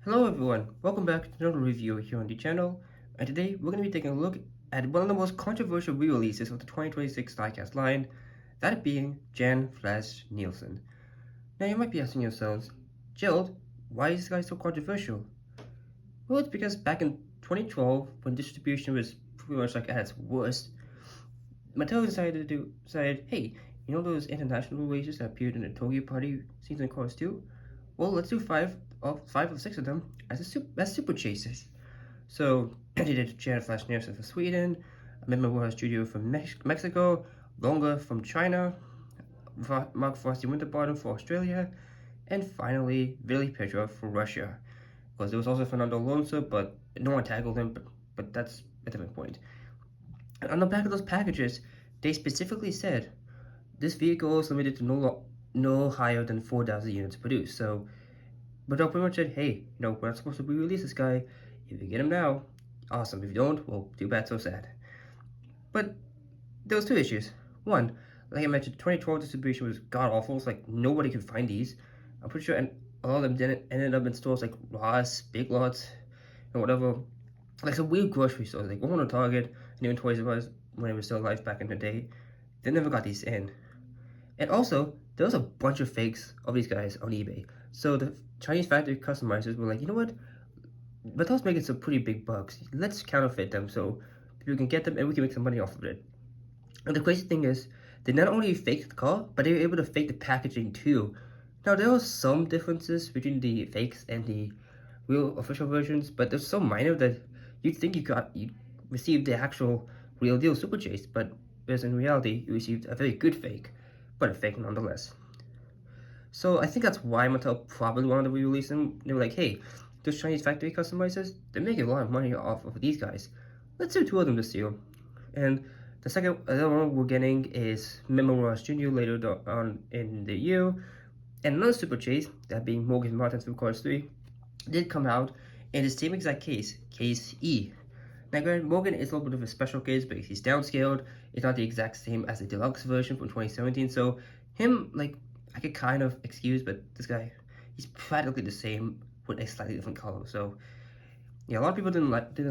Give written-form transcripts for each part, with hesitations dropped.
Hello everyone, welcome back to another review here on the channel, and today we're going to be taking a look at one of the most controversial re-releases of the 2026 diecast line, that being Janne Nilsson. Now you might be asking yourselves, Gerald, why is this guy so controversial? Well, it's because back in 2012, when distribution was pretty much like at its worst, Mattel decided, hey, you know those international releases that appeared in the Tokyo Party season course too? Well, let's do five of six of them as super chases. So he did Janet Flash Nilsson for Sweden, Memo Warrior Studio from Mexico, Longa from China, Mark Frosty Winterbottom for Australia, and finally Vili Petrov for Russia. Because there was also Fernando Alonso, but no one tackled him, but that's a different point. And on the back of those packages, they specifically said this vehicle is limited to no higher than 4,000 units produced. So, but they pretty much said, hey, we're not supposed to re-release this guy. If you get him now, awesome. If you don't, well, too bad, so sad. But there was two issues. One, like I mentioned, 2012 distribution was god awful. It's like nobody could find these. I'm pretty sure, and a lot of them ended up in stores like Ross, Big Lots, and whatever. Like some weird grocery stores, like Walmart, Target, and even Toys R Us when it was still alive back in the day. They never got these in. And also, there was a bunch of fakes of these guys on eBay. So the Chinese factory customizers were like, you know what? Mattel's making some pretty big bucks. Let's counterfeit them so people can get them and we can make some money off of it. And the crazy thing is, they not only faked the car, but they were able to fake the packaging too. Now, there are some differences between the fakes and the real official versions, but they're so minor that you'd think you received the actual real deal Super Chase, but whereas in reality, you received a very good fake, but a fake nonetheless. So I think that's why Mattel probably wanted to re-release them. They were like, hey, those Chinese factory customizers, they're making a lot of money off of these guys. Let's do two of them this year. And the other one we're getting is Memoirs Junior later on in the year. And another Super Chase, that being Morgan Martin's Cars 3, did come out in the same exact case, Case E. Now, granted, Morgan is a little bit of a special case because he's downscaled. It's not the exact same as the deluxe version from 2017. So him, like, I could kind of excuse, but this guy, he's practically the same with a slightly different color. So yeah, a lot of people didn't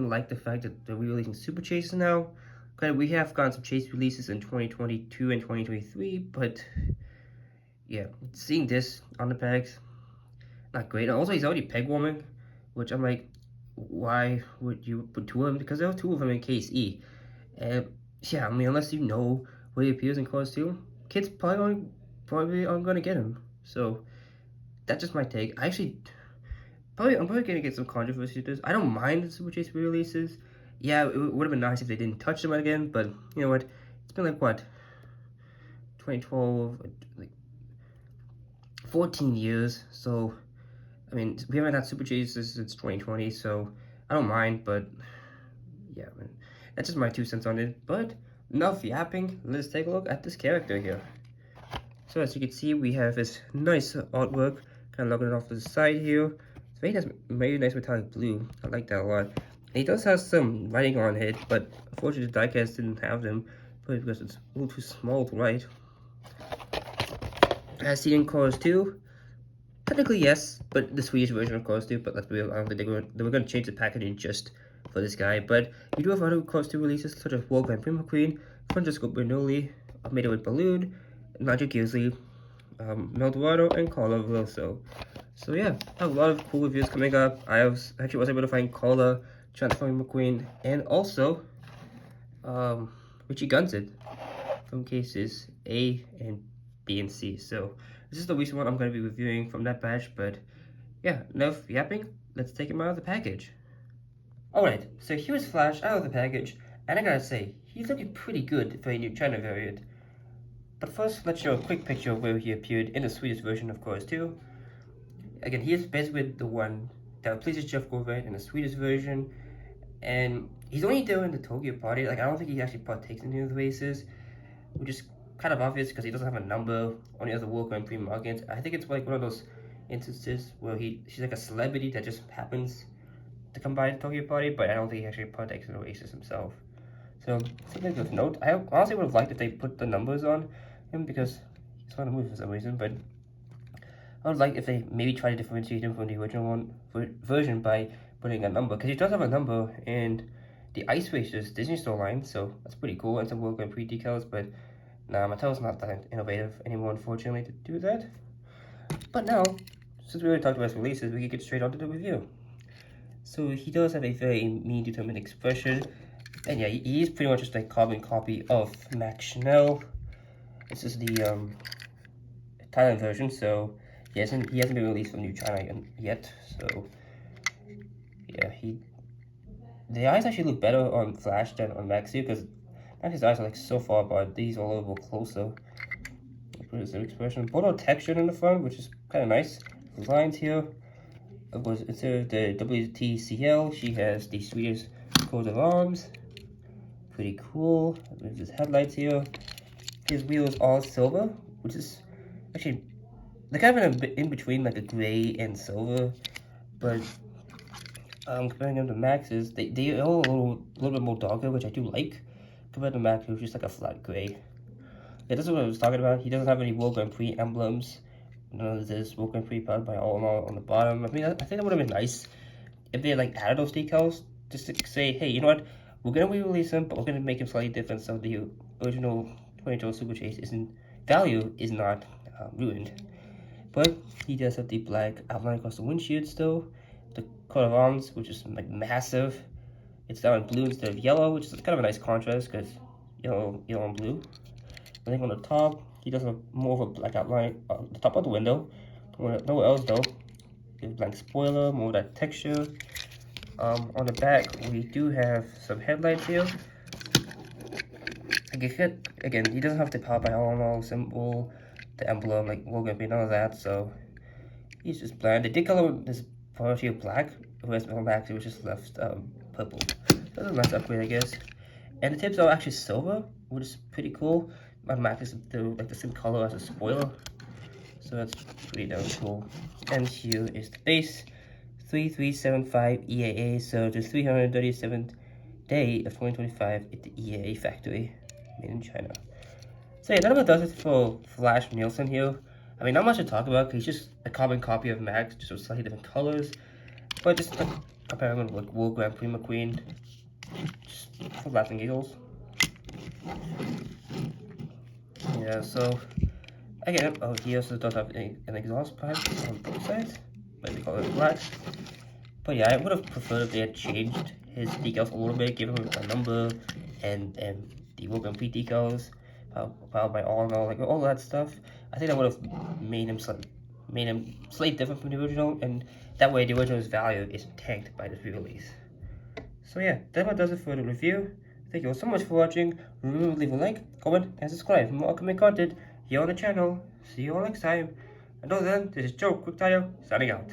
like the fact that they're releasing Super Chases now. Granted, we have gotten some Chase releases in 2022 and 2023, but yeah, seeing this on the pegs, not great. And also, he's already peg warming, which I'm like, why would you put two of them? Because there are two of them in Case E. And yeah, I mean, unless you know where he appears in Cars 2, kids probably aren't gonna get him. So that's just my take. I'm probably gonna get some controversy with this. I don't mind the Super Chase re-releases. Yeah, it would have been nice if they didn't touch them again, but you know what? It's been like what, 2012, like 14 years. So I mean, we haven't had Super Chases since 2020, so I don't mind. But yeah, man, that's just my 2 cents on it. But enough yapping. Let's take a look at this character here. So as you can see, we have this nice artwork, kind of looking off to the side here. It's very nice metallic blue. I like that a lot. And he does have some writing on it, but unfortunately the diecast didn't have them, probably because it's a little too small to write. As seen in Cars 2, technically yes, but the Swedish version of Cars 2, but let's be real, I don't think they were going to change the packaging just for this guy. But we do have other Cars 2 releases, such as World Grand Prix Queen, Francesco Bernoulli, Made It With Balloon, Nigel Gisley, Mel Dorado, and Carla Veloso. So yeah, I have a lot of cool reviews coming up. Actually was able to find Carla, Transforming McQueen, and also Richie Gunsid from cases A and B and C. So this is the recent one I'm going to be reviewing from that batch. But yeah, enough yapping. Let's take him out of the package. Alright, so here's Flash out of the package, and I gotta say, he's looking pretty good for a new China variant. But first, let's show a quick picture of where he appeared in the Swedish version of Cars 2. Again, he is basically the one that replaces Jeff Gorvet in the Swedish version, and he's only there in the Tokyo Party. Like, I don't think he actually partakes in any of the races, which is kind of obvious because he doesn't have a number on the other World Grand Prix markings. I think it's like one of those instances where she's like a celebrity that just happens to come by the Tokyo Party, but I don't think he actually partakes in the races himself. So, something to note. I honestly would have liked if they put the numbers on him because he's on the move for some reason, but I would like if they maybe try to differentiate him from the original version by putting a number, because he does have a number in the Ice Racers Disney Store line, so that's pretty cool, and some World Grand Prix decals, but nah, Mattel's not that innovative anymore, unfortunately, to do that. But now, since we already talked about his releases, we can get straight on to the review. So he does have a very mean, determined expression, and yeah, he is pretty much just a carbon copy of Max Schnell. This is the Thailand version, so he hasn't been released from New China yet. So yeah, the eyes actually look better on Flash than on Maxi, because Maxi's eyes are like so far apart. These are a little bit closer. There's the expression, border texture in the front, which is kind of nice. The lines here. Instead of the WTCL, she has the sweetest coat of arms. Pretty cool. There's his headlights here. His wheels all silver, which is actually, they're kind of in between like a gray and silver, but comparing them to Max's, they are a little bit more darker, which I do like. Compared to Max, who's just like a flat gray. Yeah, this is what I was talking about. He doesn't have any World Grand Prix emblems. None of this World Grand Prix powered by all in all on the bottom. I mean, I think that would have been nice if they like added those decals, just to say, hey, you know what? We're gonna re-release him, but we're gonna make him slightly different, so the original 2012 Super Chase value is not ruined. But he does have the black outline across the windshield still. The coat of arms, which is like massive. It's down in blue instead of yellow, which is kind of a nice contrast because yellow and blue. I think on the top, he does have more of a black outline on the top of the window. Nowhere else though. There's a blank spoiler, more of that texture. On the back, we do have some headlights here. Again, he doesn't have the power by all symbol, the emblem, like World Grand Prix, none of that, so he's just bland. They did color this part here black, whereas on Max it was just left purple. That's a nice upgrade, I guess. And the tips are actually silver, which is pretty cool. On Max is like the same color as the spoiler, so that's pretty damn cool. And here is the base, 3375 EAA, so the 337th day of 2025 at the EAA factory, made in China. So yeah, that about does it for Flash Nilsson here. I mean, not much to talk about, because he's just a carbon copy of Max, just with slightly different colors. But just like comparing him with like World Grand Prix McQueen, just for laughing giggles. Yeah, so again, he also does have an exhaust pipe on both sides, but they call it black. But yeah, I would have preferred if they had changed his decals a little bit, given him a number and the World Grand Prix decals, powered by all in all, like all that stuff. I think that would have made him slightly different from the original, and that way the original's value is tanked by this re-release. So yeah, that about does it for the review. Thank you all so much for watching. Remember to leave a like, comment, and subscribe for more upcoming content here on the channel. See you all next time. Until then, this is Joe Quick Tayo, signing out.